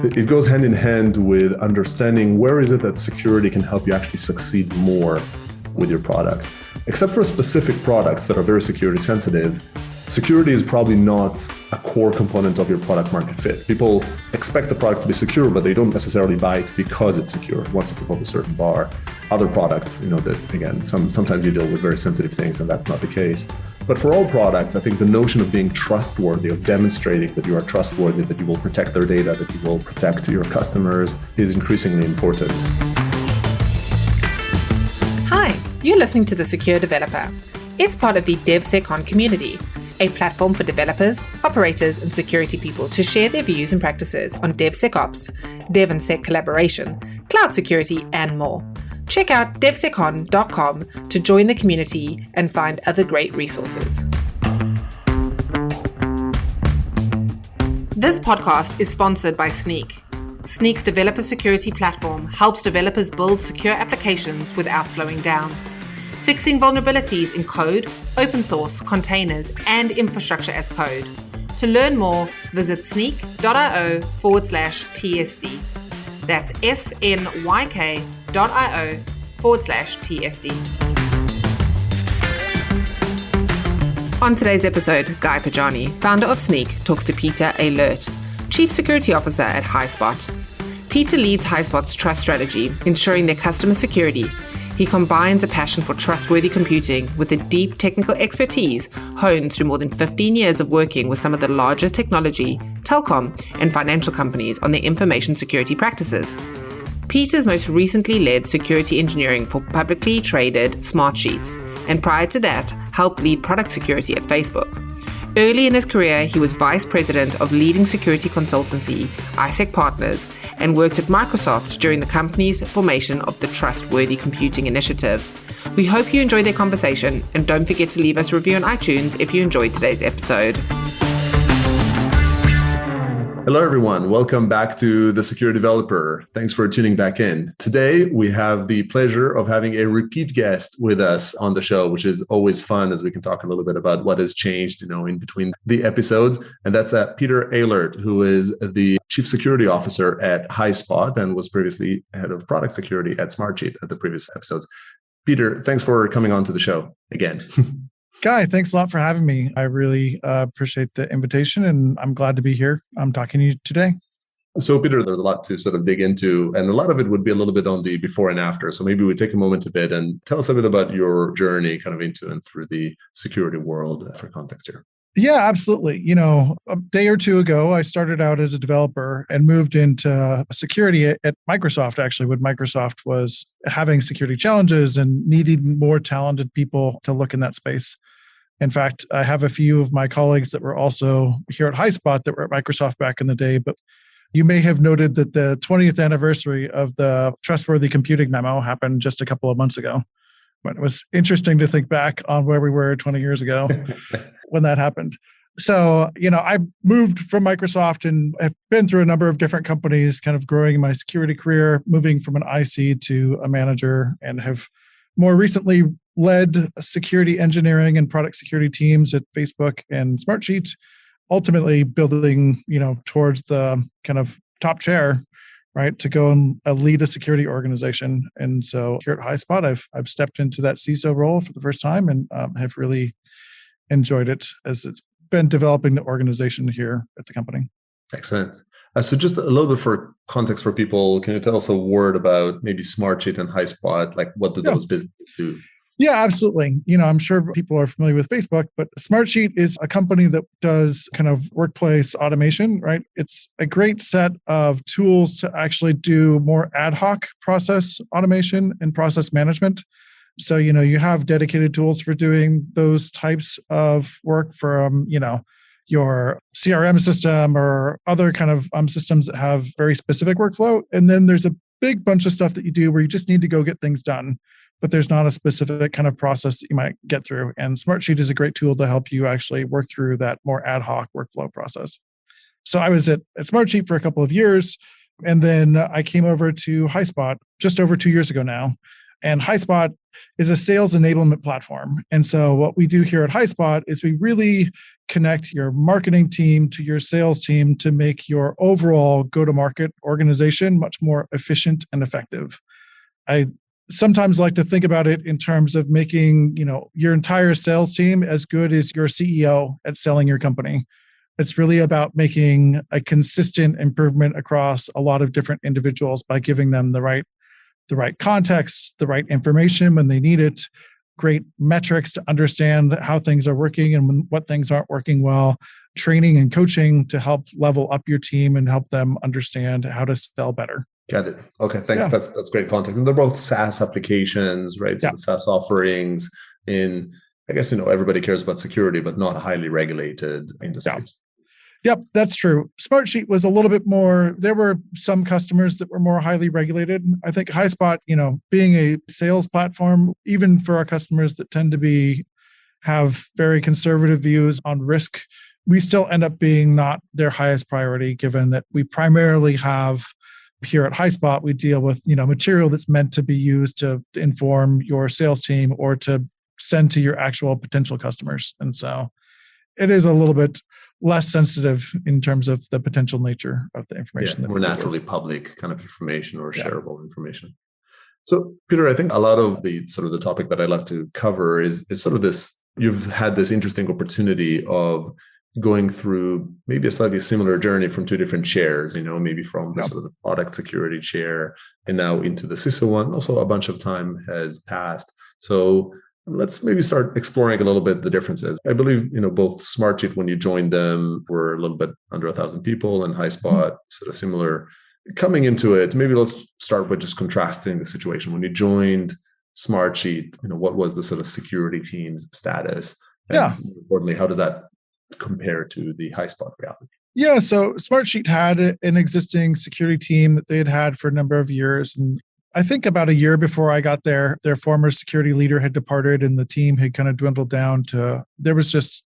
It goes hand in hand with understanding where is it that security can help you actually succeed more with your product. Except for specific products that are very security sensitive, security is probably not a core component of your product market fit. People expect the product to be secure, but they don't necessarily buy it because it's secure once it's above a certain bar. Other products, that again, sometimes you deal with very sensitive things and that's not the case. But for all products, I think the notion of being trustworthy, of demonstrating that you are trustworthy, that you will protect their data, that you will protect your customers is increasingly important. Hi, you're listening to The Secure Developer. It's part of the DevSecOn community, a platform for developers, operators, and security people to share their views and practices on DevSecOps, Dev and Sec collaboration, cloud security, and more. Check out devsecon.com to join the community and find other great resources. This podcast is sponsored by Snyk. Snyk's developer security platform helps developers build secure applications without slowing down, fixing vulnerabilities in code, open source, containers, and infrastructure as code. To learn more, visit snyk.io/TSD. That's SNYK.io/TSD. On today's episode, Guy Pajani, founder of Snyk, talks to Peter Oehlert, Chief Security Officer at Highspot. Peter leads Highspot's trust strategy, ensuring their customer security. He combines a passion for trustworthy computing with a deep technical expertise honed through more than 15 years of working with some of the largest technology, telecom, and financial companies on their information security practices. Peter's most recently led security engineering for publicly traded Smartsheet, and prior to that, helped lead product security at Facebook. Early in his career, he was vice president of leading security consultancy, ISEC Partners, and worked at Microsoft during the company's formation of the Trustworthy Computing Initiative. We hope you enjoyed their conversation, and don't forget to leave us a review on iTunes if you enjoyed today's episode. Hello, everyone. Welcome back to The Secure Developer. Thanks for tuning back in. Today, we have the pleasure of having a repeat guest with us on the show, which is always fun as we can talk a little bit about what has changed, in between the episodes. And that's Peter Oehlert, who is the Chief Security Officer at Highspot and was previously head of product security at Smartsheet at the previous episodes. Peter, thanks for coming on to the show again. Guy, thanks a lot for having me. I really appreciate the invitation, and I'm glad to be here. I'm talking to you today. So, Peter, there's a lot to sort of dig into, and a lot of it would be a little bit on the before and after. So maybe we take a moment a bit and tell us a bit about your journey kind of into and through the security world for context here. Yeah, absolutely. A day or two ago, I started out as a developer and moved into security at Microsoft, actually, when Microsoft was having security challenges and needing more talented people to look in that space. In fact, I have a few of my colleagues that were also here at Highspot that were at Microsoft back in the day, but you may have noted that the 20th anniversary of the Trustworthy Computing memo happened just a couple of months ago. But it was interesting to think back on where we were 20 years ago when that happened. So, I moved from Microsoft and have been through a number of different companies, kind of growing my security career, moving from an IC to a manager, and have more recently led security engineering and product security teams at Facebook and Smartsheet, ultimately building, towards the kind of top chair, right, to go and lead a security organization. And so here at Highspot, I've stepped into that CISO role for the first time and have really enjoyed it as it's been developing the organization here at the company. Excellent. So just a little bit for context for people, can you tell us a word about maybe Smartsheet and Highspot? Like what do those businesses do? Yeah, absolutely. I'm sure people are familiar with Facebook, but Smartsheet is a company that does kind of workplace automation, right? It's a great set of tools to actually do more ad hoc process automation and process management. So, you have dedicated tools for doing those types of work from, your CRM system or other kind of systems that have very specific workflow. And then there's a big bunch of stuff that you do where you just need to go get things done, but there's not a specific kind of process that you might get through. And Smartsheet is a great tool to help you actually work through that more ad hoc workflow process. So I was at Smartsheet for a couple of years, and then I came over to Highspot just over 2 years ago now. And Highspot is a sales enablement platform. And so what we do here at Highspot is we really connect your marketing team to your sales team to make your overall go-to-market organization much more efficient and effective. I sometimes like to think about it in terms of making, your entire sales team as good as your CEO at selling your company. It's really about making a consistent improvement across a lot of different individuals by giving them the right context, the right information when they need it, great metrics to understand how things are working and what things aren't working well, training and coaching to help level up your team and help them understand how to sell better. Got it. Okay, thanks. Yeah. That's great context. And they're both SaaS applications, right? So Yeah. SaaS offerings in, I guess, everybody cares about security, but not highly regulated industries. Yep, that's true. Smartsheet was a little bit more, there were some customers that were more highly regulated. I think Highspot, being a sales platform, even for our customers that tend to have very conservative views on risk, we still end up being not their highest priority, given that we primarily have here at Highspot, we deal with, material that's meant to be used to inform your sales team or to send to your actual potential customers. And so it is a little bit less sensitive in terms of the potential nature of the information. More naturally public kind of information or shareable information. So Peter, I think a lot of the sort of the topic that I'd love to cover is sort of this, you've had this interesting opportunity of going through maybe a slightly similar journey from two different chairs, maybe from the sort of the product security chair and now into the CISO one. Also, a bunch of time has passed. So let's maybe start exploring a little bit the differences. I believe, both Smartsheet, when you joined them, were a little bit under 1,000 people, and Highspot, sort of similar. Coming into it, maybe let's start with just contrasting the situation. When you joined Smartsheet, what was the sort of security team's status? And more importantly, how does that compare to the Highspot reality? Yeah, so Smartsheet had an existing security team that they had had for a number of years. And I think about a year before I got there, their former security leader had departed and the team had kind of dwindled down to, there was just,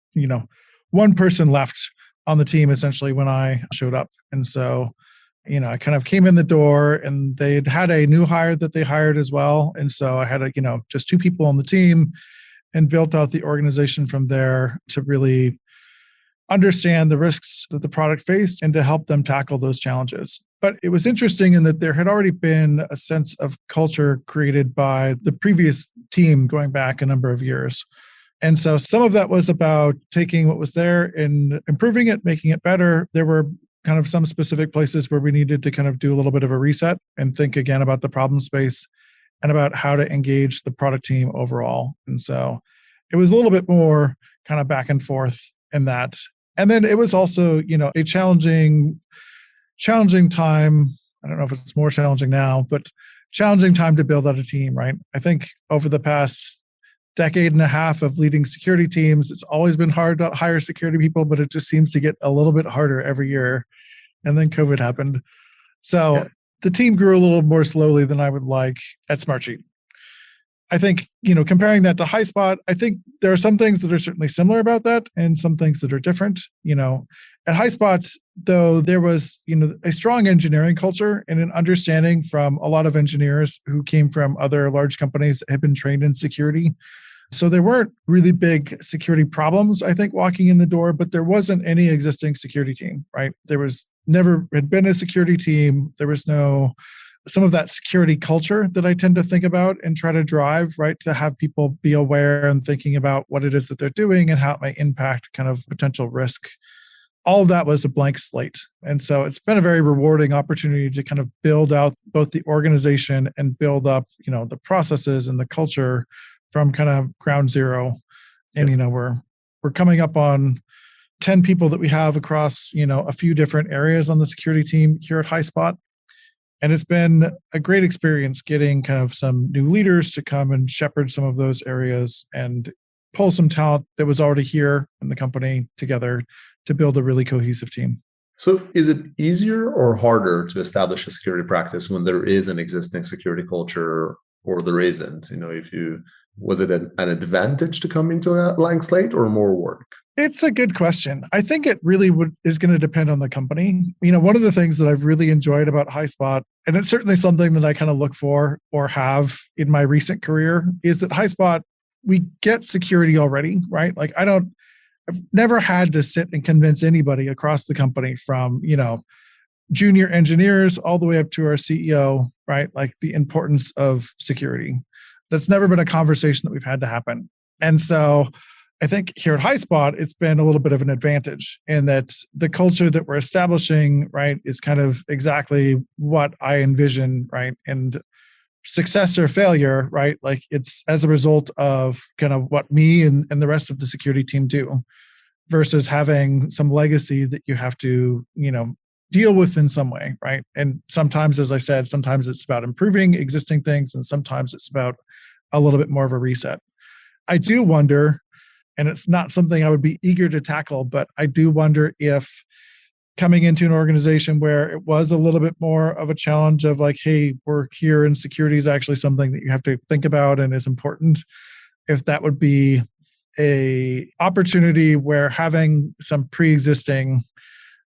one person left on the team essentially when I showed up. And so, I kind of came in the door and they'd had a new hire that they hired as well. And so I had, just two people on the team and built out the organization from there to really understand the risks that the product faced and to help them tackle those challenges. But it was interesting in that there had already been a sense of culture created by the previous team going back a number of years. And so some of that was about taking what was there and improving it, making it better. There were kind of some specific places where we needed to kind of do a little bit of a reset and think again about the problem space and about how to engage the product team overall. And so it was a little bit more kind of back and forth in that. And then it was also, a challenging time. I don't know if it's more challenging now, but challenging time to build out a team, right? I think over the past decade and a half of leading security teams, it's always been hard to hire security people, but it just seems to get a little bit harder every year. And then COVID happened. So the team grew a little more slowly than I would like at Smartsheet. I think, comparing that to Highspot, I think there are some things that are certainly similar about that and some things that are different. At Highspot, though, there was, a strong engineering culture and an understanding from a lot of engineers who came from other large companies that had been trained in security. So there weren't really big security problems, I think, walking in the door, but there wasn't any existing security team, right? There was never had been a security team. There was some of that security culture that I tend to think about and try to drive, right? To have people be aware and thinking about what it is that they're doing and how it might impact kind of potential risk. All of that was a blank slate. And so it's been a very rewarding opportunity to kind of build out both the organization and build up, the processes and the culture from kind of ground zero. And, we're coming up on 10 people that we have across, a few different areas on the security team here at Highspot. And it's been a great experience getting kind of some new leaders to come and shepherd some of those areas and pull some talent that was already here in the company together to build a really cohesive team. So is it easier or harder to establish a security practice when there is an existing security culture or there isn't? If you Was it an advantage to come into a blank slate or more work? It's a good question. I think it really is going to depend on the company. One of the things that I've really enjoyed about Highspot, and it's certainly something that I kind of look for or have in my recent career, is that Highspot, we get security already, right? Like I've never had to sit and convince anybody across the company from, junior engineers all the way up to our CEO, right? Like the importance of security. That's never been a conversation that we've had to happen. And so I think here at Highspot, it's been a little bit of an advantage in that the culture that we're establishing, right, is kind of exactly what I envision, right? And success or failure, right? Like it's as a result of kind of what me and the rest of the security team do versus having some legacy that you have to, deal with in some way, right? And sometimes, as I said, sometimes it's about improving existing things and sometimes it's about a little bit more of a reset. I do wonder, and it's not something I would be eager to tackle, but I do wonder if coming into an organization where it was a little bit more of a challenge of like, hey, we're here and security is actually something that you have to think about and is important, if that would be a opportunity where having some pre-existing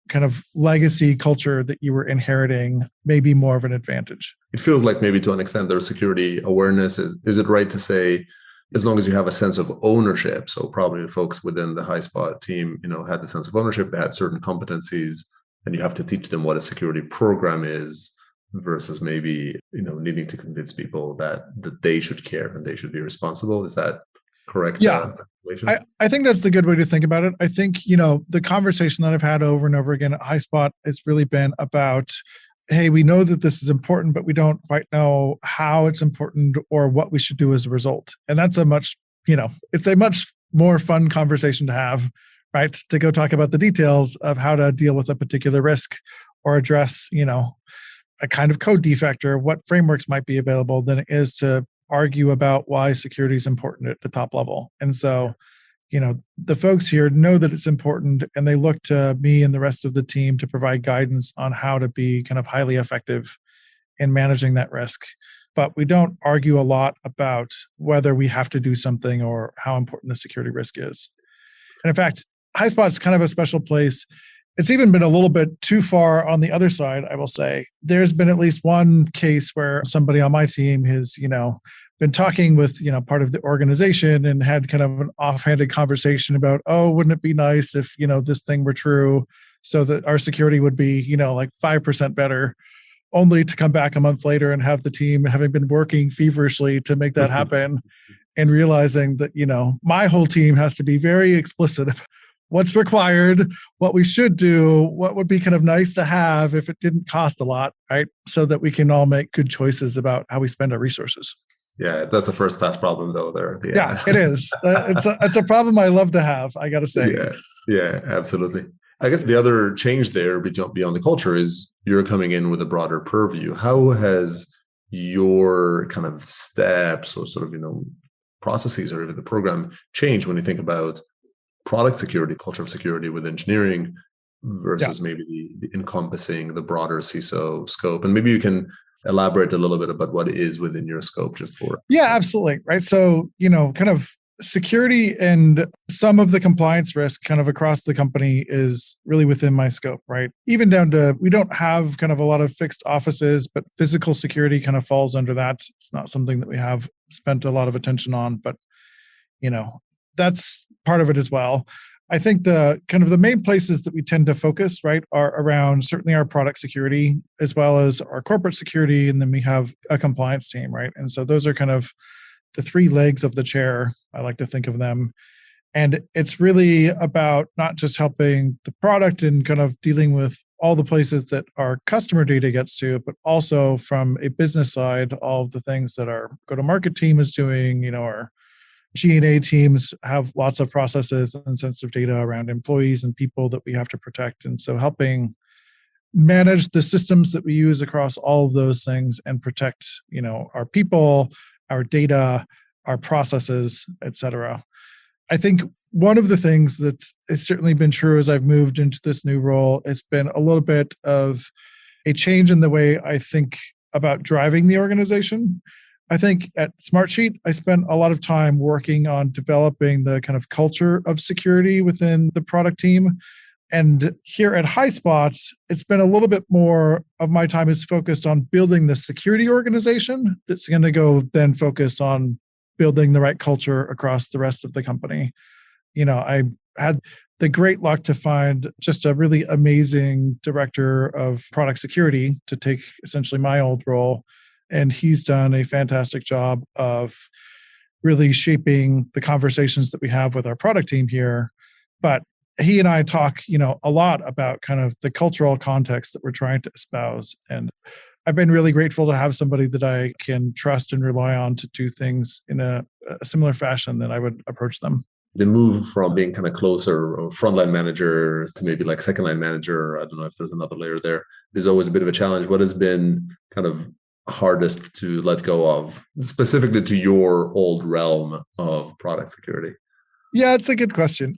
kind of legacy culture that you were inheriting may be more of an advantage. It feels like maybe to an extent there's security awareness. Is it right to say, as long as you have a sense of ownership, so probably the folks within the Highspot team, had the sense of ownership, they had certain competencies, and you have to teach them what a security program is versus maybe, needing to convince people that they should care and they should be responsible. Is that correct? Yeah. I think that's the good way to think about it. I think, the conversation that I've had over and over again at Highspot has really been about, hey, we know that this is important, but we don't quite know how it's important or what we should do as a result. And that's it's a much more fun conversation to have, right? To go talk about the details of how to deal with a particular risk or address, a kind of code defect or what frameworks might be available than it is to argue about why security is important at the top level. And so, the folks here know that it's important and they look to me and the rest of the team to provide guidance on how to be kind of highly effective in managing that risk. But we don't argue a lot about whether we have to do something or how important the security risk is. And in fact, Highspot's kind of a special place. It's even been a little bit too far on the other side, I will say. There's been at least one case where somebody on my team has, been talking with, part of the organization and had kind of an offhanded conversation about, oh, wouldn't it be nice if, this thing were true so that our security would be, like 5% better, only to come back a month later and have the team having been working feverishly to make that happen and realizing that, my whole team has to be very explicit what's required, what we should do, what would be kind of nice to have if it didn't cost a lot, right? So that we can all make good choices about how we spend our resources. Yeah, that's a first class problem though there. Yeah, it is. It's a problem I love to have, I got to say. Yeah, absolutely. I guess the other change there beyond the culture is you're coming in with a broader purview. How has your kind of steps or sort of, processes or even the program changed when you think about product security, culture of security with engineering versus maybe the encompassing the broader CISO scope? And maybe you can elaborate a little bit about what is within your scope just for. Yeah, absolutely. Right. So, kind of security and some of the compliance risk kind of across the company is really within my scope, right? Even down to, we don't have kind of a lot of fixed offices, but physical security kind of falls under that. It's not something that we have spent a lot of attention on, but, that's part of it as well. I think the kind of the main places that we tend to focus, right, are around certainly our product security as well as our corporate security. And then we have a compliance team, right? And so those are kind of the three legs of the chair, I like to think of them. And it's really about not just helping the product and kind of dealing with all the places that our customer data gets to, but also from a business side, all of the things that our go-to-market team is doing, our G&A teams have lots of processes and sensitive data around employees and people that we have to protect. And so helping manage the systems that we use across all of those things and protect, our people, our data, our processes, et cetera. I think one of the things that has certainly been true as I've moved into this new role, it's been a little bit of a change in the way I think about driving the organization. I think at Smartsheet, I spent a lot of time working on developing the kind of culture of security within the product team. And here at Highspot, it's been a little bit more of my time is focused on building the security organization that's going to go then focus on building the right culture across the rest of the company. I had the great luck to find just a really amazing director of product security to take essentially my old role. And he's done a fantastic job of really shaping the conversations that we have with our product team here. But he and I talk, a lot about kind of the cultural context that we're trying to espouse. And I've been really grateful to have somebody that I can trust and rely on to do things in a similar fashion that I would approach them. The move from being kind of closer or frontline manager to maybe like second line manager, I don't know if there's another layer there, is always a bit of a challenge. What has been kind of hardest to let go of, specifically to your old realm of product security? Yeah, it's a good question.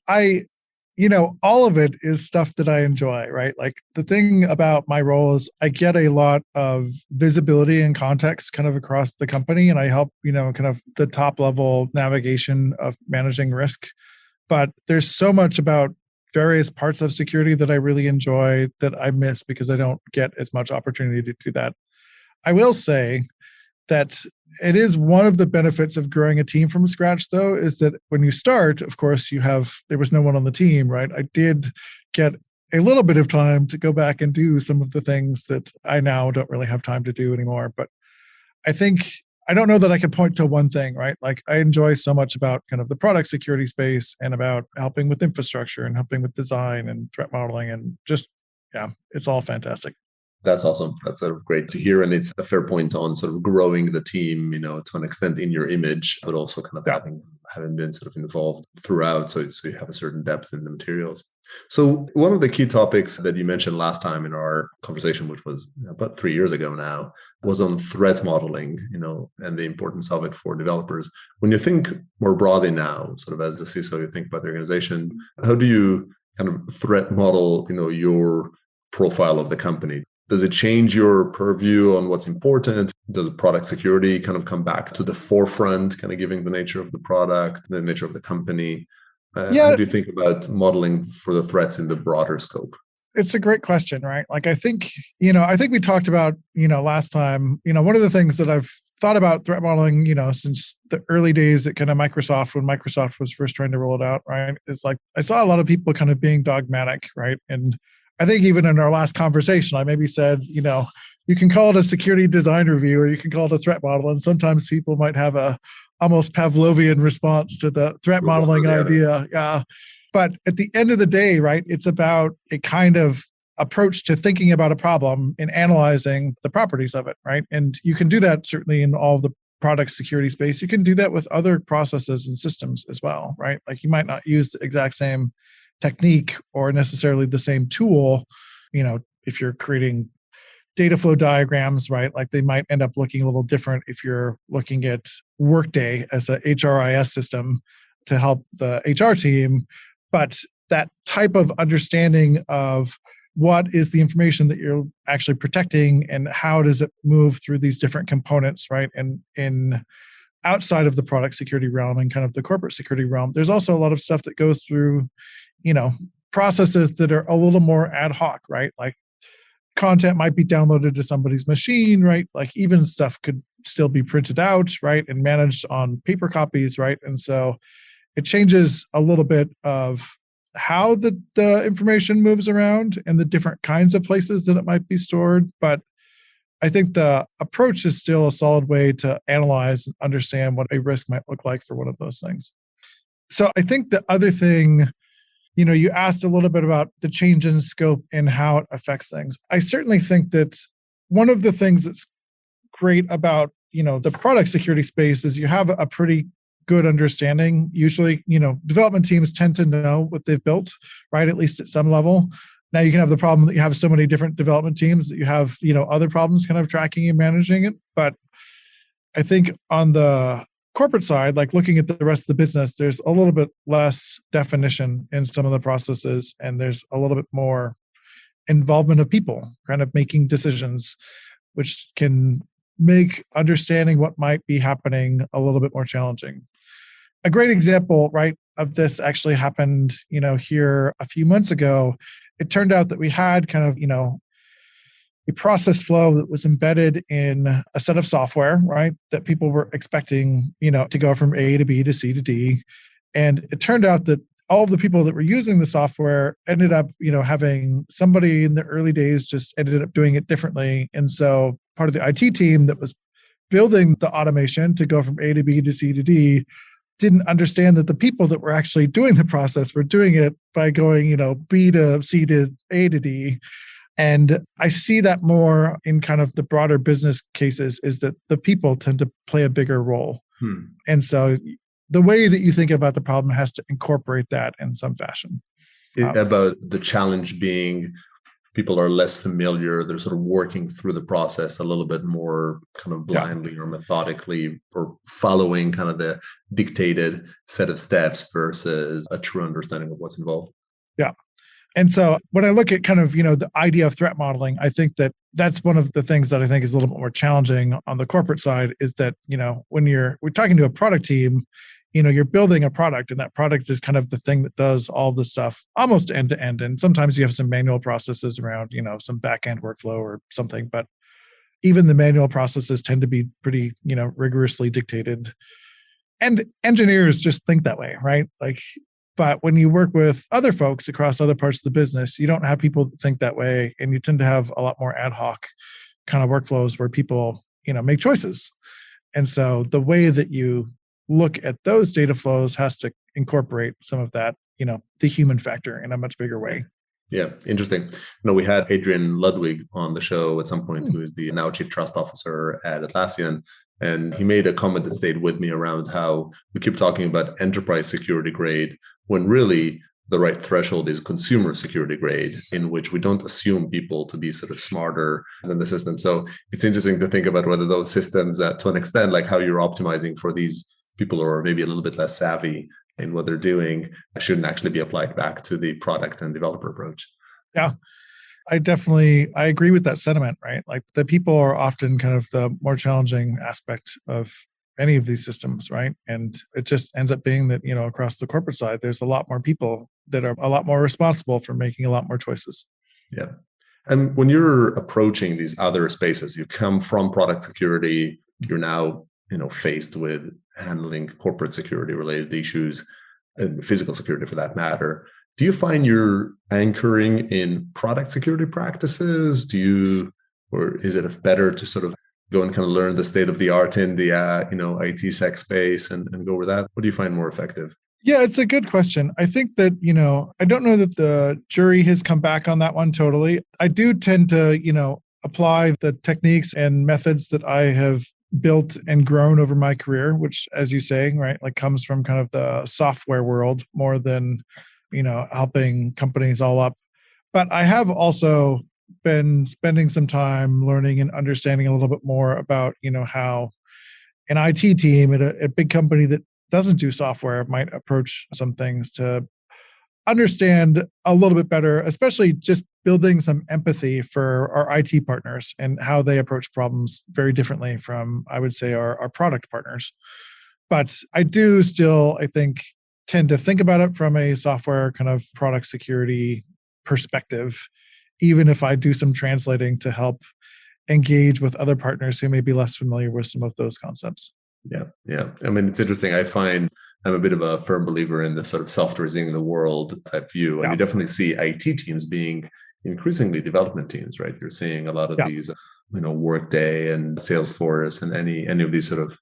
All of it is stuff that I enjoy, right? Like the thing about my role is I get a lot of visibility and context kind of across the company, and I help, kind of the top level navigation of managing risk. But there's so much about various parts of security that I really enjoy that I miss because I don't get as much opportunity to do that. I will say that it is one of the benefits of growing a team from scratch, though, is that when you start, of course, there was no one on the team, right? I did get a little bit of time to go back and do some of the things that I now don't really have time to do anymore. But I don't know that I can point to one thing, right? Like I enjoy so much about kind of the product security space and about helping with infrastructure and helping with design and threat modeling and just, yeah, it's all fantastic. That's awesome. That's sort of great to hear. And it's a fair point on sort of growing the team, to an extent in your image, but also kind of having been sort of involved throughout. So you have a certain depth in the materials. So one of the key topics that you mentioned last time in our conversation, which was about 3 years ago now, was on threat modeling, and the importance of it for developers. When you think more broadly now, sort of as a CISO, you think about the organization, how do you kind of threat model, your profile of the company? Does it change your purview on what's important? Does product security kind of come back to the forefront, kind of giving the nature of the product, the nature of the company? How do you think about modeling for the threats in the broader scope? It's a great question, right? Like I think we talked about, last time, one of the things that I've thought about threat modeling, since the early days at kind of Microsoft, when Microsoft was first trying to roll it out, right? Is like I saw a lot of people kind of being dogmatic, right? And I think even in our last conversation, I maybe said, you can call it a security design review or you can call it a threat model. And sometimes people might have a almost Pavlovian response to the threat modeling idea. Yeah. But at the end of the day, right, it's about a kind of approach to thinking about a problem and analyzing the properties of it, right? And you can do that certainly in all the product security space. You can do that with other processes and systems as well, right? Like you might not use the exact same technique or necessarily the same tool, if you're creating data flow diagrams, right? Like they might end up looking a little different if you're looking at Workday as a HRIS system to help the HR team. But that type of understanding of what is the information that you're actually protecting and how does it move through these different components, right? And in outside of the product security realm and kind of the corporate security realm, there's also a lot of stuff that goes through processes that are a little more ad hoc, right? Like content might be downloaded to somebody's machine, right? Like even stuff could still be printed out, right? And managed on paper copies, right? And so it changes a little bit of how the information moves around and the different kinds of places that it might be stored. But I think the approach is still a solid way to analyze and understand what a risk might look like for one of those things. So I think the other thing, you asked a little bit about the change in scope and how it affects things. I certainly think that one of the things that's great about, the product security space is you have a pretty good understanding. Usually, development teams tend to know what they've built, right? At least at some level. Now you can have the problem that you have so many different development teams that you have, other problems kind of tracking and managing it. But I think on the corporate side, like looking at the rest of the business, there's a little bit less definition in some of the processes, and there's a little bit more involvement of people kind of making decisions, which can make understanding what might be happening a little bit more challenging. A great example, right, of this actually happened, here a few months ago. It turned out that we had kind of, a process flow that was embedded in a set of software, right, that people were expecting, to go from A to B to C to D. And it turned out that all of the people that were using the software ended up, having somebody in the early days just ended up doing it differently. And so part of the IT team that was building the automation to go from A to B to C to D didn't understand that the people that were actually doing the process were doing it by going, B to C to A to D. And I see that more in kind of the broader business cases, is that the people tend to play a bigger role. And so the way that you think about the problem has to incorporate that in some fashion. About the challenge being people are less familiar, they're sort of working through the process a little bit more kind of blindly or methodically, or following kind of the dictated set of steps versus a true understanding of what's involved. Yeah. And so when I look at kind of, the idea of threat modeling, I think that that's one of the things that I think is a little bit more challenging on the corporate side, is that, when we're talking to a product team, you're building a product, and that product is kind of the thing that does all the stuff almost end to end. And sometimes you have some manual processes around, some back end workflow or something, but even the manual processes tend to be pretty, rigorously dictated. And engineers just think that way, right? But when you work with other folks across other parts of the business, you don't have people that think that way. And you tend to have a lot more ad hoc kind of workflows where people, make choices. And so the way that you look at those data flows has to incorporate some of that, the human factor in a much bigger way. Yeah, interesting. We had Adrian Ludwig on the show at some point, who is the now Chief Trust Officer at Atlassian. And he made a comment that stayed with me around how we keep talking about enterprise security grade, when really the right threshold is consumer security grade, in which we don't assume people to be sort of smarter than the system. So it's interesting to think about whether those systems, to an extent, like how you're optimizing for these people who are maybe a little bit less savvy in what they're doing, shouldn't actually be applied back to the product and developer approach. Yeah. I agree with that sentiment, right? Like the people are often kind of the more challenging aspect of any of these systems, right? And it just ends up being that, across the corporate side, there's a lot more people that are a lot more responsible for making a lot more choices. Yeah. And when you're approaching these other spaces, you come from product security, you're now, faced with handling corporate security related issues and physical security for that matter. Do you find you're anchoring in product security practices? Or is it better to sort of go and kind of learn the state of the art in the IT sec space and go over that? What do you find more effective? Yeah, it's a good question. I think that, I don't know that the jury has come back on that one totally. I do tend to, apply the techniques and methods that I have built and grown over my career, which, as you say, right, comes from kind of the software world more than, helping companies all up. But I have also been spending some time learning and understanding a little bit more about, how an IT team at a big company that doesn't do software might approach some things, to understand a little bit better, especially just building some empathy for our IT partners and how they approach problems very differently from, I would say, our product partners. But I do still, I think, tend to think about it from a software kind of product security perspective, even if I do some translating to help engage with other partners who may be less familiar with some of those concepts. Yeah. I mean, it's interesting. I find I'm a bit of a firm believer in the sort of softwareizing the world type view. And you definitely see IT teams being increasingly development teams, right? You're seeing a lot of these, Workday and Salesforce and any of these sort of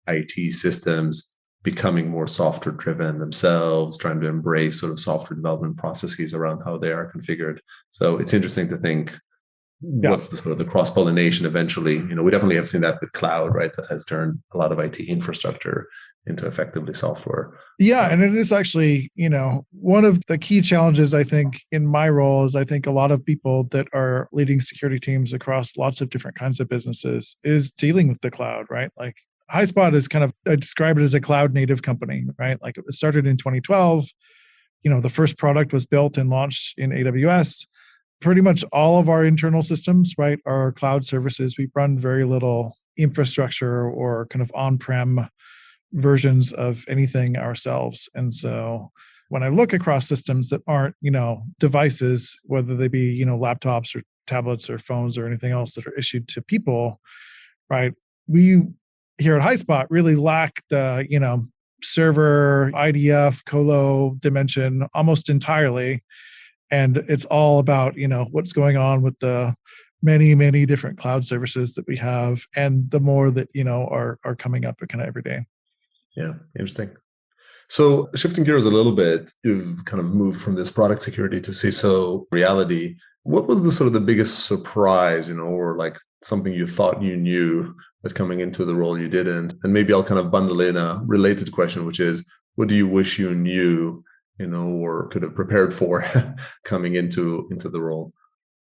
IT systems becoming more software driven themselves, trying to embrace sort of software development processes around how they are configured. So it's interesting to think what's the sort of the cross-pollination eventually. We definitely have seen that with cloud, right? That has turned a lot of IT infrastructure into effectively software. Yeah. And it is actually, one of the key challenges, I think, in my role is I think a lot of people that are leading security teams across lots of different kinds of businesses is dealing with the cloud, right? Like Highspot is kind of, I describe it as a cloud native company, right? Like it was started in 2012. The first product was built and launched in AWS. Pretty much all of our internal systems, right, are cloud services. We run very little infrastructure or kind of on-prem versions of anything ourselves. And so when I look across systems that aren't, devices, whether they be, laptops or tablets or phones or anything else that are issued to people, right? We here at Highspot really lack the, server, IDF, colo dimension almost entirely. And it's all about, what's going on with the many, many different cloud services that we have, and the more that, are coming up kind of every day. Yeah, interesting. So shifting gears a little bit, you've kind of moved from this product security to CISO reality. What was the sort of the biggest surprise, or like something you thought you knew, but coming into the role you didn't? And maybe I'll kind of bundle in a related question, which is, what do you wish you knew, or could have prepared for coming into the role?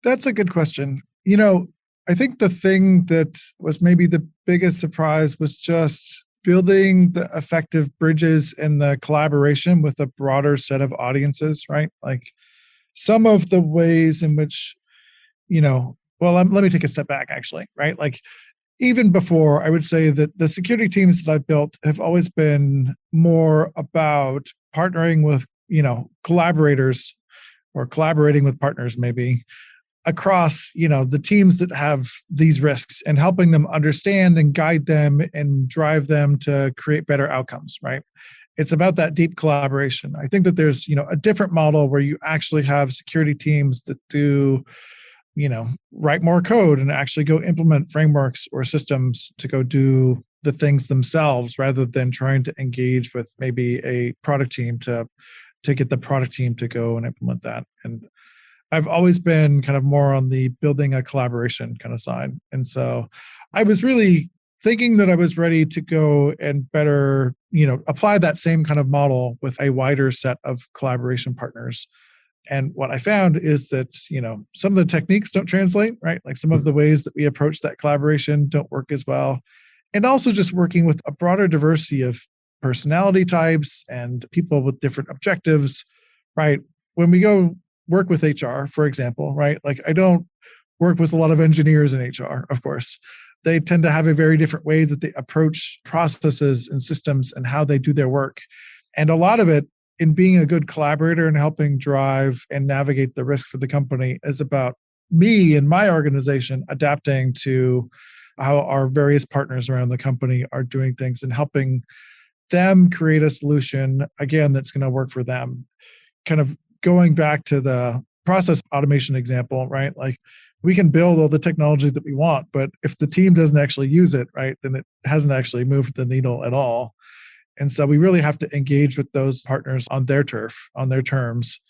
That's a good question. I think the thing that was maybe the biggest surprise was just building the effective bridges and the collaboration with a broader set of audiences, right? Like some of the ways in which, let me take a step back actually, right? Like even before, I would say that the security teams that I've built have always been more about partnering with, collaborators or collaborating with partners maybe across, the teams that have these risks and helping them understand and guide them and drive them to create better outcomes, right? It's about that deep collaboration. I think that there's, a different model where you actually have security teams that do, write more code and actually go implement frameworks or systems to go do the things themselves rather than trying to engage with maybe a product team to get the product team to go and implement that. And I've always been kind of more on the building a collaboration kind of side. And so I was really thinking that I was ready to go and better, apply that same kind of model with a wider set of collaboration partners. And what I found is that, some of the techniques don't translate, right? Like some of the ways that we approach that collaboration don't work as well. And also just working with a broader diversity of personality types and people with different objectives, right? When we go work with HR, for example, right? Like I don't work with a lot of engineers in HR, of course. They tend to have a very different way that they approach processes and systems and how they do their work. And a lot of it in being a good collaborator and helping drive and navigate the risk for the company is about me and my organization adapting to how our various partners around the company are doing things and helping them create a solution, again, that's going to work for them. Kind of going back to the process automation example, right? Like we can build all the technology that we want, but if the team doesn't actually use it, right, then it hasn't actually moved the needle at all. And so we really have to engage with those partners on their turf, on their terms,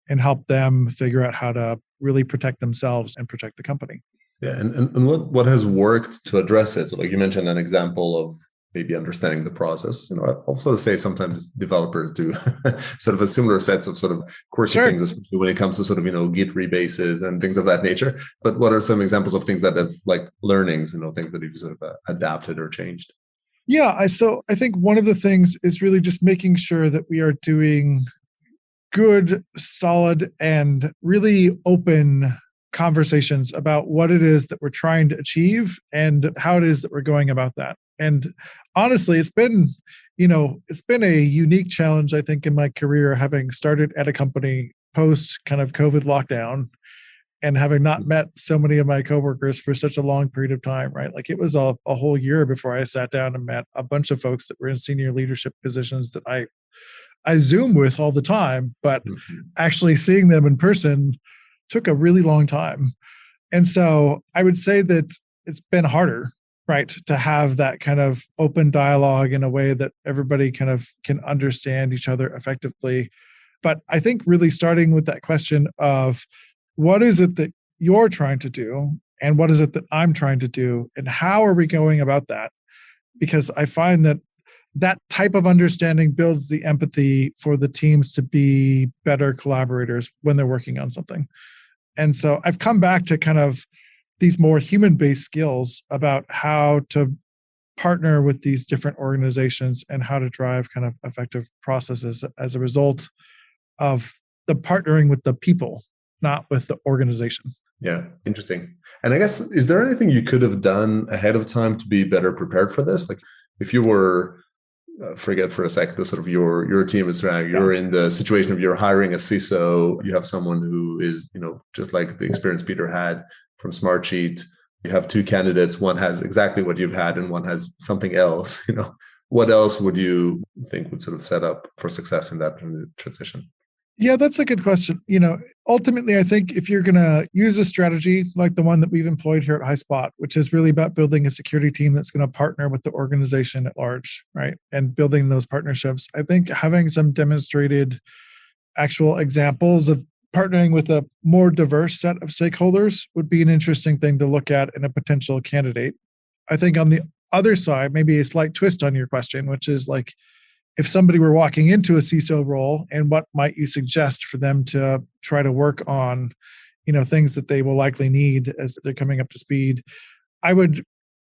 and help them figure out how to really protect themselves and protect the company. Yeah, and what has worked to address it? So like you mentioned an example of maybe understanding the process. I'll sort of say sometimes developers do sort of a similar sets of sort of quirky things, especially when it comes to sort of, Git rebases and things of that nature. But what are some examples of things that have like learnings, things that you've sort of adapted or changed? Yeah, so I think one of the things is really just making sure that we are doing good, solid, and really open conversations about what it is that we're trying to achieve and how it is that we're going about that. And honestly, it's been a unique challenge, I think, in my career, having started at a company post kind of COVID lockdown and having not met so many of my coworkers for such a long period of time, right? Like it was a whole year before I sat down and met a bunch of folks that were in senior leadership positions that I Zoom with all the time, but actually seeing them in person took a really long time. And so I would say that it's been harder, right, to have that kind of open dialogue in a way that everybody kind of can understand each other effectively. But I think really starting with that question of what is it that you're trying to do and what is it that I'm trying to do and how are we going about that? Because I find that type of understanding builds the empathy for the teams to be better collaborators when they're working on something. And so I've come back to kind of these more human-based skills about how to partner with these different organizations and how to drive kind of effective processes as a result of the partnering with the people, not with the organization. Yeah, interesting. And I guess, is there anything you could have done ahead of time to be better prepared for this? Like if you were, forget for a sec, the sort of your team is around, you're in the situation of you're hiring a CISO, you have someone who is, just like the experience Peter had from Smartsheet, you have two candidates, one has exactly what you've had and one has something else, what else would you think would sort of set up for success in that transition? Yeah, that's a good question. Ultimately, I think if you're going to use a strategy like the one that we've employed here at Highspot, which is really about building a security team that's going to partner with the organization at large, right? And building those partnerships, I think having some demonstrated actual examples of partnering with a more diverse set of stakeholders would be an interesting thing to look at in a potential candidate. I think on the other side, maybe a slight twist on your question, which is like, if somebody were walking into a CISO role, and what might you suggest for them to try to work on, things that they will likely need as they're coming up to speed? I would,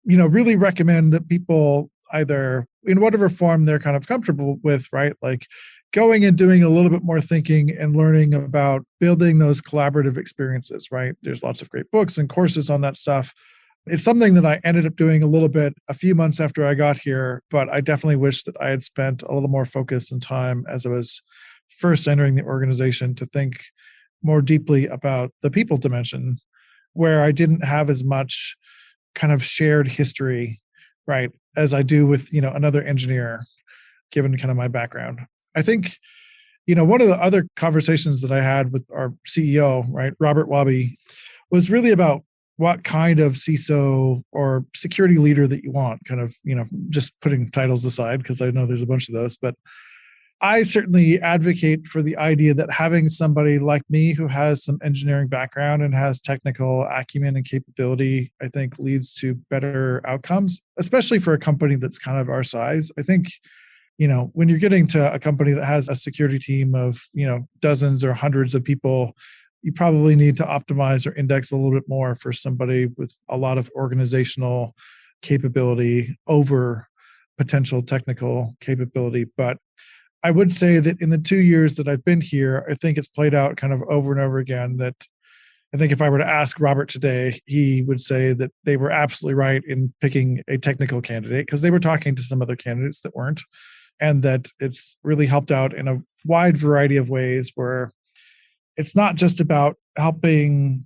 really recommend that people either in whatever form they're kind of comfortable with, right? Like going and doing a little bit more thinking and learning about building those collaborative experiences, right? There's lots of great books and courses on that stuff. It's something that I ended up doing a little bit a few months after I got here, but I definitely wish that I had spent a little more focus and time as I was first entering the organization to think more deeply about the people dimension, where I didn't have as much kind of shared history, right, as I do with, another engineer, given kind of my background. I think, one of the other conversations that I had with our CEO, right, Robert Wabi, was really about what kind of CISO or security leader that you want, kind of, just putting titles aside, because I know there's a bunch of those, but I certainly advocate for the idea that having somebody like me who has some engineering background and has technical acumen and capability, I think leads to better outcomes, especially for a company that's kind of our size. I think, when you're getting to a company that has a security team of, dozens or hundreds of people, you probably need to optimize or index a little bit more for somebody with a lot of organizational capability over potential technical capability. But I would say that in the 2 years that I've been here, I think it's played out kind of over and over again that I think if I were to ask Robert today, he would say that they were absolutely right in picking a technical candidate because they were talking to some other candidates that weren't, and that it's really helped out in a wide variety of ways where it's not just about helping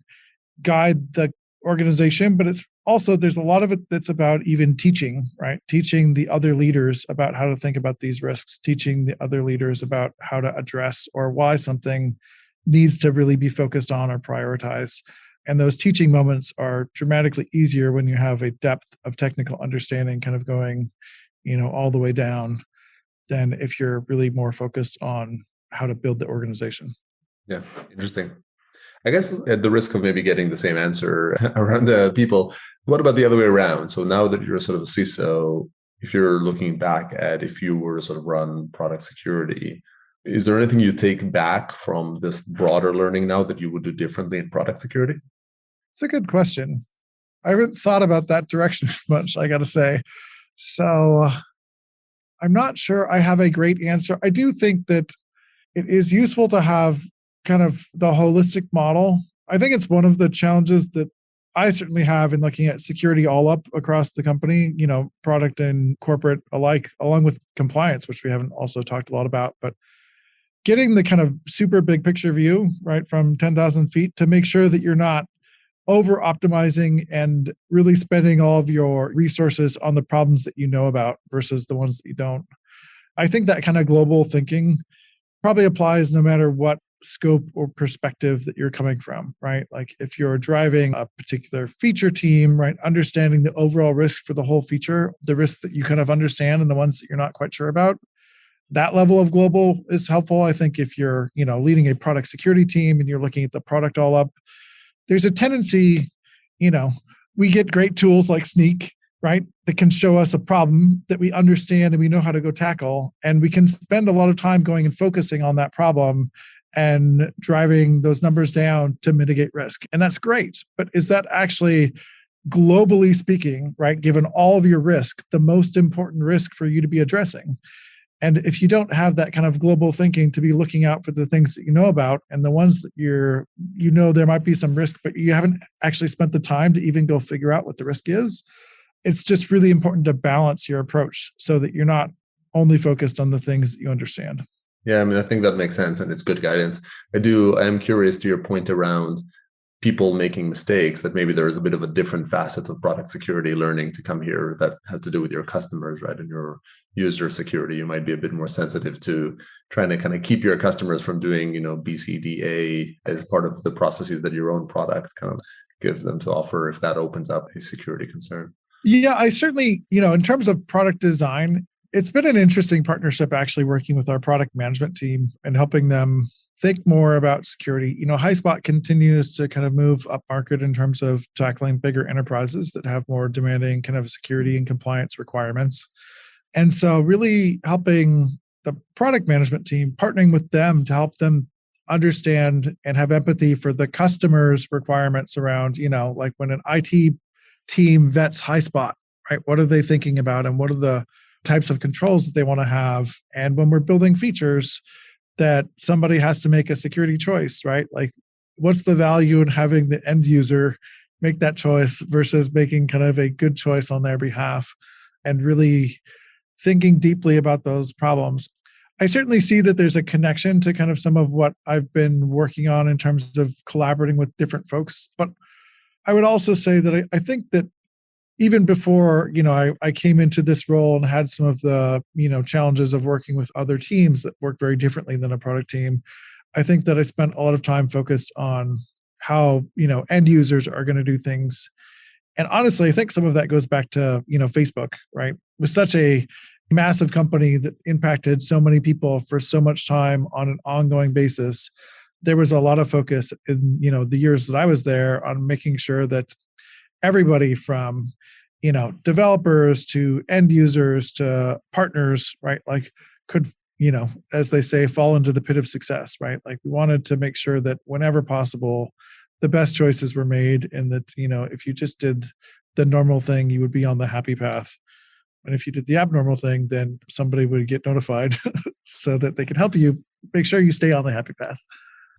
guide the organization, but it's also, there's a lot of it that's about even teaching, right? Teaching the other leaders about how to think about these risks, teaching the other leaders about how to address or why something needs to really be focused on or prioritized. And those teaching moments are dramatically easier when you have a depth of technical understanding kind of going, all the way down than if you're really more focused on how to build the organization. Yeah, interesting. I guess at the risk of maybe getting the same answer around the people, what about the other way around? So now that you're sort of a CISO, if you're looking back at if you were to sort of run product security, is there anything you take back from this broader learning now that you would do differently in product security? It's a good question. I haven't thought about that direction as much, I got to say. So I'm not sure I have a great answer. I do think that it is useful to have kind of the holistic model. I think it's one of the challenges that I certainly have in looking at security all up across the company, product and corporate alike, along with compliance, which we haven't also talked a lot about, but getting the kind of super big picture view, right, from 10,000 feet to make sure that you're not over optimizing and really spending all of your resources on the problems that you know about versus the ones that you don't. I think that kind of global thinking probably applies no matter what scope or perspective that you're coming from, right? Like if you're driving a particular feature team, right, understanding the overall risk for the whole feature, the risks that you kind of understand and the ones that you're not quite sure about, that level of global is helpful. I think if you're, leading a product security team and you're looking at the product all up, there's a tendency, we get great tools like Sneak, right, that can show us a problem that we understand and we know how to go tackle. And we can spend a lot of time going and focusing on that problem and driving those numbers down to mitigate risk. And that's great. But is that actually, globally speaking, right, given all of your risk, the most important risk for you to be addressing? And if you don't have that kind of global thinking to be looking out for the things that you know about and the ones that there might be some risk, but you haven't actually spent the time to even go figure out what the risk is, it's just really important to balance your approach so that you're not only focused on the things that you understand. Yeah, I mean, I think that makes sense and it's good guidance. I am curious to your point around people making mistakes, that maybe there is a bit of a different facet of product security learning to come here that has to do with your customers, right? And your user security. You might be a bit more sensitive to trying to kind of keep your customers from doing, BCDA as part of the processes that your own product kind of gives them to offer, if that opens up a security concern. Yeah, I certainly, in terms of product design, it's been an interesting partnership actually working with our product management team and helping them think more about security. Highspot continues to kind of move up market in terms of tackling bigger enterprises that have more demanding kind of security and compliance requirements. And so really helping the product management team, partnering with them to help them understand and have empathy for the customer's requirements around, like when an IT team vets Highspot, right? What are they thinking about and what are the types of controls that they want to have? And when we're building features, that somebody has to make a security choice, right? Like, what's the value in having the end user make that choice versus making kind of a good choice on their behalf, and really thinking deeply about those problems. I certainly see that there's a connection to kind of some of what I've been working on in terms of collaborating with different folks. But I would also say that I think that even before, I came into this role and had some of the, challenges of working with other teams that work very differently than a product team, I think that I spent a lot of time focused on how, end users are going to do things. And honestly, I think some of that goes back to, Facebook, right? With such a massive company that impacted so many people for so much time on an ongoing basis, there was a lot of focus in, the years that I was there on making sure that everybody from, developers to end users to partners, right? Like could, as they say, fall into the pit of success, right? Like we wanted to make sure that whenever possible, the best choices were made, and that, if you just did the normal thing, you would be on the happy path. And if you did the abnormal thing, then somebody would get notified so that they can help you make sure you stay on the happy path.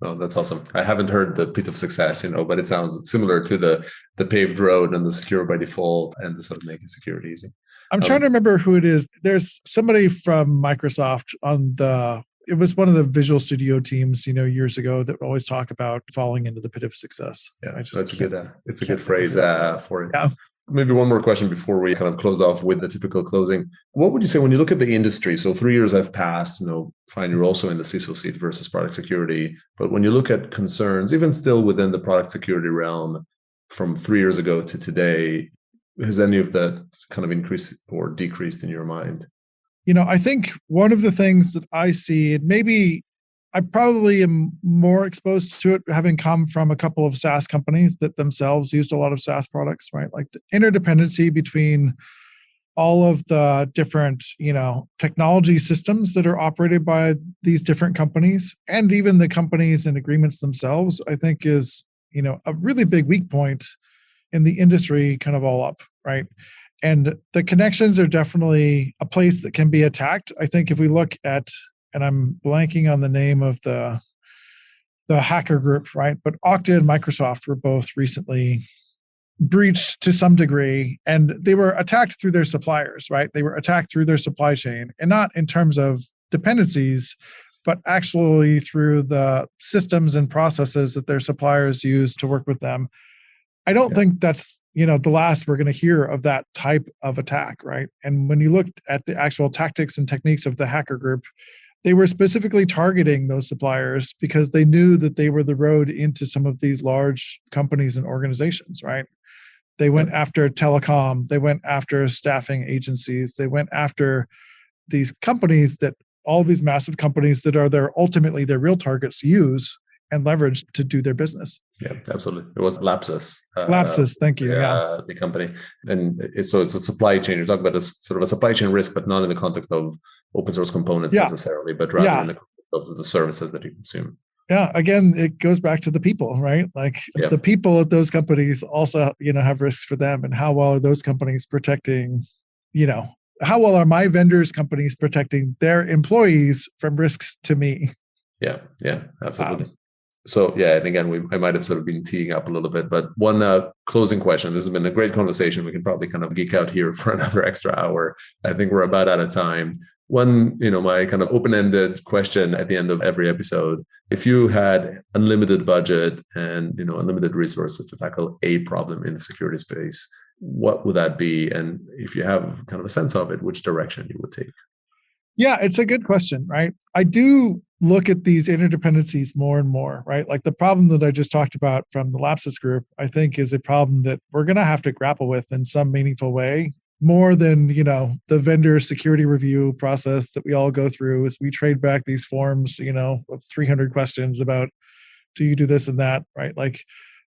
Oh, that's awesome. I haven't heard the pit of success, but it sounds similar to the paved road and the secure by default and the sort of making security easy. I'm trying to remember who it is. There's somebody from Microsoft it was one of the Visual Studio teams, years ago, that would always talk about falling into the pit of success. Yeah, that's a good phrase for it. Yeah. Maybe one more question before we kind of close off with the typical closing. What would you say when you look at the industry? So 3 years have passed, fine, you're also in the CISO seat versus product security. But when you look at concerns, even still within the product security realm from 3 years ago to today, has any of that kind of increased or decreased in your mind? I think one of the things that I see, and maybe I probably am more exposed to it having come from a couple of SaaS companies that themselves used a lot of SaaS products, right? Like the interdependency between all of the different, technology systems that are operated by these different companies, and even the companies and agreements themselves, I think is, a really big weak point in the industry kind of all up, right? And the connections are definitely a place that can be attacked. I think if we look at, and I'm blanking on the name of the hacker group, right? But Okta and Microsoft were both recently breached to some degree, and they were attacked through their suppliers, right? They were attacked through their supply chain, and not in terms of dependencies, but actually through the systems and processes that their suppliers use to work with them. I don't think that's, the last we're going to hear of that type of attack, right? And when you looked at the actual tactics and techniques of the hacker group, they were specifically targeting those suppliers because they knew that they were the road into some of these large companies and organizations, right? They went after telecom, they went after staffing agencies, they went after these companies that all these massive companies that are ultimately their real targets use and leverage to do their business. Yeah, absolutely. It was Lapsus. Lapsus, thank you. Yeah, the company. And it's a supply chain. You're talking about a sort of a supply chain risk, but not in the context of open source components necessarily, but rather in the context of the services that you consume. Yeah, again, it goes back to the people, right? Like the people at those companies also, have risks for them, and how well are those companies protecting, how well are my vendors companies protecting their employees from risks to me? Yeah, absolutely. And again, I might have sort of been teeing up a little bit, but one closing question. This has been a great conversation. We can probably kind of geek out here for another extra hour. I think we're about out of time. One, my kind of open-ended question at the end of every episode: if you had unlimited budget and unlimited resources to tackle a problem in the security space, what would that be? And if you have kind of a sense of it, which direction you would take? Yeah, it's a good question, right? I do look at these interdependencies more and more, right? Like the problem that I just talked about from the Lapsus group, I think is a problem that we're going to have to grapple with in some meaningful way, more than, the vendor security review process that we all go through as we trade back these forms, of 300 questions about, do you do this and that, right? Like,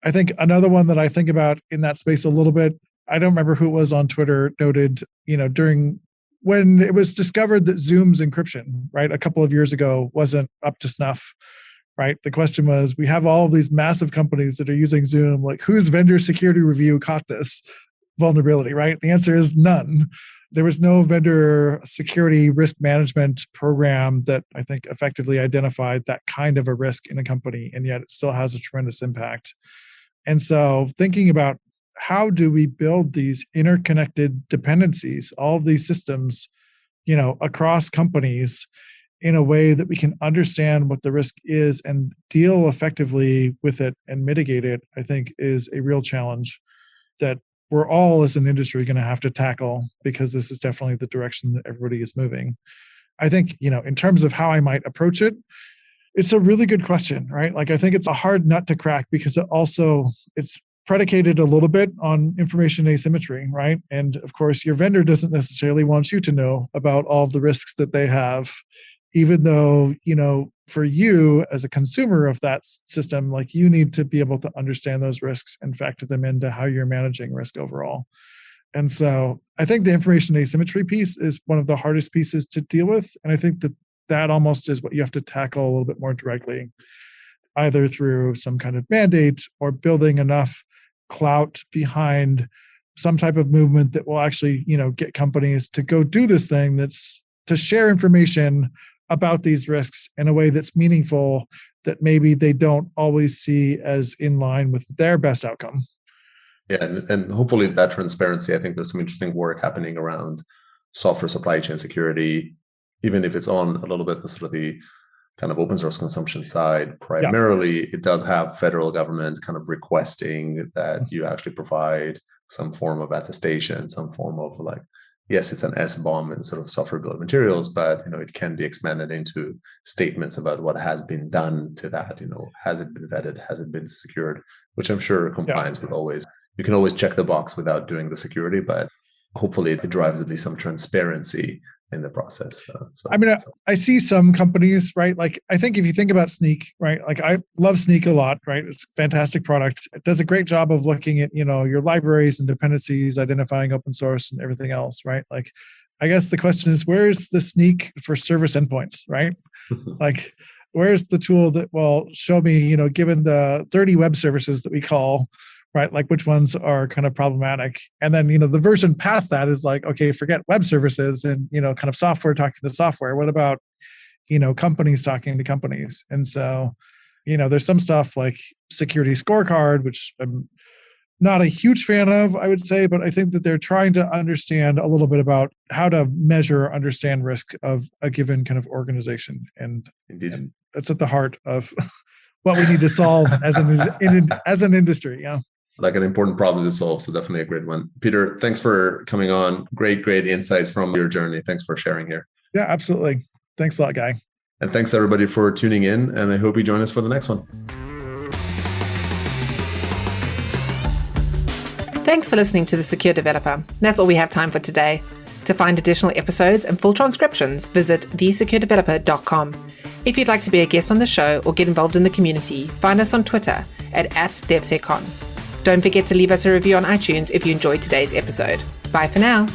I think another one that I think about in that space a little bit, I don't remember who it was on Twitter, noted, during when it was discovered that Zoom's encryption, right, a couple of years ago wasn't up to snuff, right? The question was, we have all of these massive companies that are using Zoom, like whose vendor security review caught this vulnerability, right? The answer is none. There was no vendor security risk management program that I think effectively identified that kind of a risk in a company, and yet it still has a tremendous impact. And so thinking about how do we build these interconnected dependencies, all of these systems, across companies in a way that we can understand what the risk is and deal effectively with it and mitigate it, I think is a real challenge that we're all as an industry going to have to tackle, because this is definitely the direction that everybody is moving. I think, in terms of how I might approach it, it's a really good question, right? Like, I think it's a hard nut to crack because it's predicated a little bit on information asymmetry, right? And of course, your vendor doesn't necessarily want you to know about all of the risks that they have, even though, for you as a consumer of that system, like you need to be able to understand those risks and factor them into how you're managing risk overall. And so I think the information asymmetry piece is one of the hardest pieces to deal with. And I think that almost is what you have to tackle a little bit more directly, either through some kind of mandate or building enough clout behind some type of movement that will actually, get companies to go do this thing, that's to share information about these risks in a way that's meaningful, that maybe they don't always see as in line with their best outcome. Yeah, and hopefully that transparency, I think there's some interesting work happening around software supply chain security, even if it's on a little bit the sort of the kind of open source consumption side. Primarily, It does have federal government kind of requesting that you actually provide some form of attestation, some form of like, yes, it's an SBOM and sort of software bill of materials, but it can be expanded into statements about what has been done to that. Has it been vetted? Has it been secured? Which I'm sure compliance would always. You can always check the box without doing the security, but hopefully it drives at least some transparency in the process. I see some companies, right? Like, I think if you think about Snyk, right? Like, I love Snyk a lot, right? It's a fantastic product. It does a great job of looking at, your libraries and dependencies, identifying open source and everything else, right? Like, I guess the question is, where's the Snyk for service endpoints, right? Like, where's the tool that will show me, given the 30 web services that we call, right? Like, which ones are kind of problematic. And then, the version past that is like, okay, forget web services and, kind of software talking to software. What about, companies talking to companies? And so, there's some stuff like security scorecard, which I'm not a huge fan of, I would say, but I think that they're trying to understand a little bit about how to measure or understand risk of a given kind of organization. And that's at the heart of what we need to solve as an industry. Yeah. Like an important problem to solve. So definitely a great one. Peter, thanks for coming on. Great insights from your journey. Thanks for sharing here. Yeah, absolutely. Thanks a lot, Guy. And thanks everybody for tuning in. And I hope you join us for the next one. Thanks for listening to The Secure Developer. That's all we have time for today. To find additional episodes and full transcriptions, visit thesecuredeveloper.com. If you'd like to be a guest on the show or get involved in the community, find us on Twitter at @DevSecCon. Don't forget to leave us a review on iTunes if you enjoyed today's episode. Bye for now.